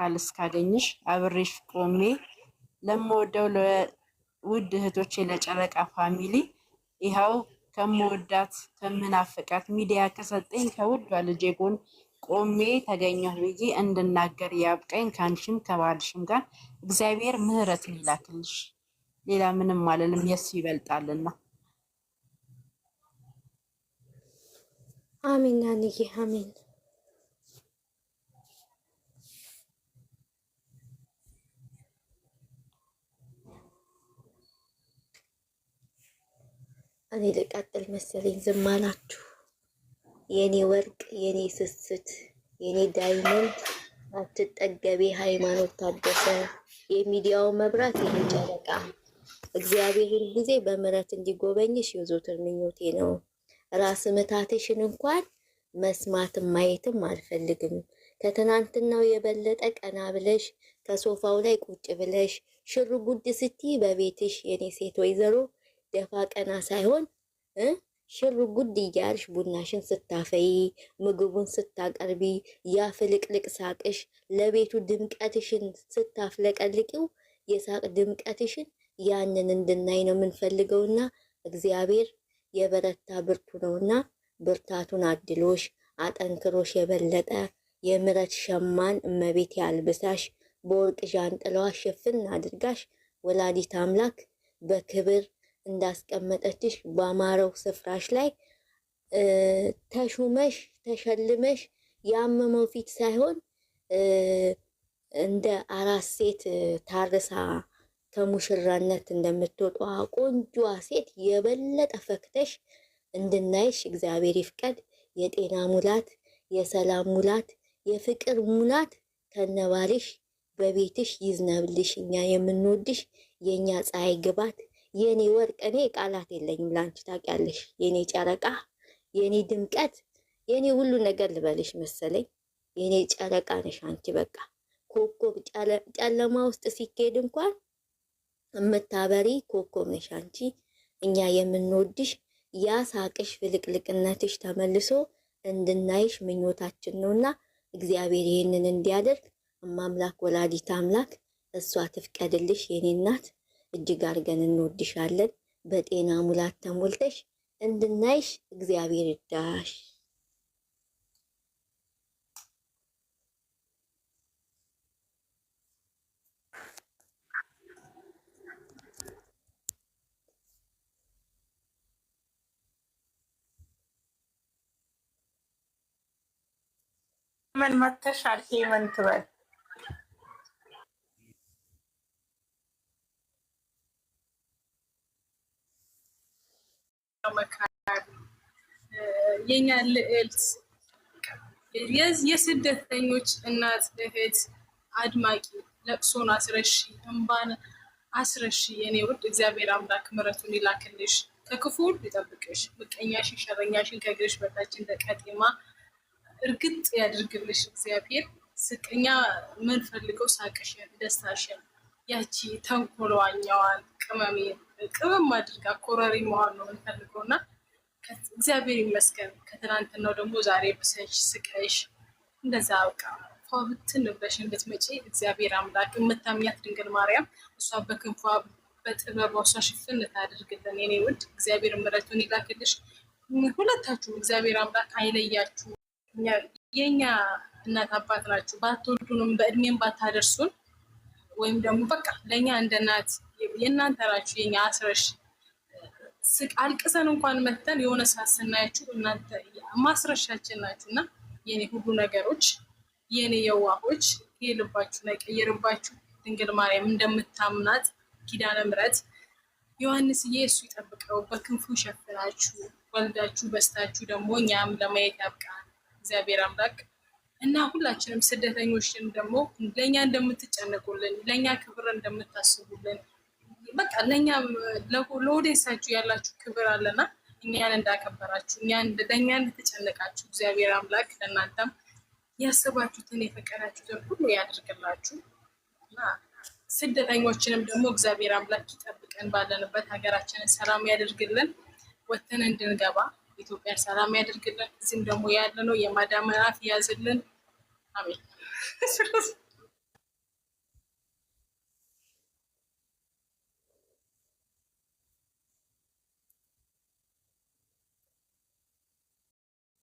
በአካል እስካገኝሽ አብሬሽ ቆሜ ለምወደው ለውድ እህቶቼ ለጨረቃ ፋሚሊ ይኸው ከምወዳት ከምናፍቃት ሚዲያ ከሰጠኝ ከውዷ ልጄ ጎን ቆሜ ተገኘሁ ብዬ እንድናገር ያብቃኝ። ከአንቺም ከባልሽም ጋር እግዚአብሔር ምሕረትን ይላክልሽ። ሌላ ምንም አልልም፣ የሱ ይበልጣልና። አሚን ናንዬ አሚን። እኔ ልቀጥል መሰለኝ፣ ዝም አላችሁ። የኔ ወርቅ፣ የኔ ስስት፣ የኔ ዳይመንድ፣ አትጠገቤ ሃይማኖት ታደሰ፣ የሚዲያው መብራት፣ የኔ ጨረቃ፣ እግዚአብሔር ጊዜ በምሕረት እንዲጎበኝሽ የዘወትር ምኞቴ ነው። ራስ ምታትሽን እንኳን መስማትም ማየትም አልፈልግም። ከትናንትናው የበለጠ ቀና ብለሽ ከሶፋው ላይ ቁጭ ብለሽ ሽር ጉድ ስትይ በቤትሽ የኔ ሴት ወይዘሮ ደፋ ቀና ሳይሆን ሽር ጉድ እያልሽ ቡናሽን ስታፈይ ምግቡን ስታቀርቢ ያ ፍልቅልቅ ሳቅሽ ለቤቱ ድምቀትሽን ስታፍለቀልቂው የሳቅ ድምቀትሽን ያንን እንድናይ ነው የምንፈልገውና እግዚአብሔር የበረታ ብርቱ ነውና ብርታቱን አድሎሽ አጠንክሮሽ የበለጠ የምሕረት ሸማን እመቤት ያልብሳሽ በወርቅ ዣንጥላዋ ሽፍን አድርጋሽ ወላዲት አምላክ በክብር እንዳስቀመጠችሽ በአማረው ስፍራሽ ላይ ተሹመሽ ተሸልመሽ ያመመው ፊት ሳይሆን እንደ አራስ ሴት ታርሳ ከሙሽራነት እንደምትወጣ ቆንጆዋ ሴት የበለጠ ፈክተሽ እንድናይሽ እግዚአብሔር ይፍቀድ። የጤና ሙላት፣ የሰላም ሙላት፣ የፍቅር ሙላት ከነባልሽ በቤትሽ ይዝነብልሽ። እኛ የምንወድሽ የኛ ፀሐይ ግባት፣ የኔ ወርቅ። እኔ ቃላት የለኝም ላንቺ ታውቂያለሽ። የኔ ጨረቃ፣ የኔ ድምቀት፣ የኔ ሁሉ ነገር ልበልሽ መሰለኝ። የኔ ጨረቃ ነሽ አንቺ። በቃ ኮከብ ጨለማ ውስጥ ሲኬድ እንኳን እምታበሪ ኮከብ ነሽ አንቺ። እኛ የምንወድሽ ያ ሳቅሽ ፍልቅልቅነትሽ ተመልሶ እንድናይሽ ምኞታችን ነውና እግዚአብሔር ይህንን እንዲያደርግ እማምላክ ወላዲት አምላክ እሷ ትፍቀድልሽ። የኔ እናት እጅግ አድርገን እንወድሻለን። በጤና ሙላት ተሞልተሽ እንድናይሽ እግዚአብሔር ይርዳሽ። ምን መተሻል ሄመን ትበል የኛ ልዕልት የስደተኞች እናት እህት አድማቂ ለቅሶን አስረሺ እንባን አስረሺ የኔ ውድ እግዚአብሔር አምላክ ምሕረቱን ይላክልሽ፣ ከክፉ ሁሉ ይጠብቅሽ፣ ምቀኛሽን ሸረኛሽን ከእግርሽ በታች እንደ ቀጤማ እርግጥ ያድርግልሽ እግዚአብሔር። ስቀኛ ምን ፈልገው ሳቅሽን ደስታሽን ያቺ ተንኮለዋኛዋን ቅመም አድርጋ ኮረሪ መሆን ነው የምንፈልገው እና እግዚአብሔር ይመስገን። ከትናንትናው ደግሞ ዛሬ ብሰሽ ስቀሽ እንደዛ በቃ ፏብትን ብለሽ እንድትመጪ እግዚአብሔር አምላክ የምታምኛት ድንግል ማርያም እሷ በክንፏ በጥበቧ እሷ ሽፍን ታድርግልን የኔ ውድ እግዚአብሔር ምሕረቱን ይላክልሽ። ሁለታችሁም እግዚአብሔር አምላክ አይለያችሁ። የኛ እናት አባት ናችሁ። ባትወልዱንም በእድሜም ባታደርሱን ወይም ደግሞ በቃ ለእኛ እንደ እናት የእናንተ ናችሁ። የኛ አስረሽ አልቅሰን እንኳን መተን የሆነ ሰዓት ስናያችሁ እናንተ ማስረሻችን ናችሁ እና የኔ ሁሉ ነገሮች የኔ የዋሆች የልባችሁ ላይ ቀየርባችሁ። ድንግል ማርያም እንደምታምናት ኪዳነ ምሕረት ዮሐንስዬ እሱ ይጠብቀው በክንፉ ሸፍናችሁ ወልዳችሁ በስታችሁ ደግሞ እኛም ለማየት ያብቃን እግዚአብሔር አምላክ እና ሁላችንም ስደተኞችን ደግሞ ለእኛ እንደምትጨነቁልን ለእኛ ክብር እንደምታስቡልን በቃ ለእኛ ለወደሳችሁ ያላችሁ ክብር አለና እኛን እንዳከበራችሁ ለእኛ እንደተጨነቃችሁ እግዚአብሔር አምላክ ለእናንተም ያሰባችሁትን የፈቀዳችሁትን ሁሉ ያደርግላችሁ እና ስደተኞችንም ደግሞ እግዚአብሔር አምላክ ይጠብቀን። ባለንበት ሀገራችንን ሰላም ያደርግልን፣ ወተን እንድንገባ ኢትዮጵያን ሰላም ያደርግልን። እዚህም ደግሞ ያለነው የማዳም አፍ ያዝልን። አሜን።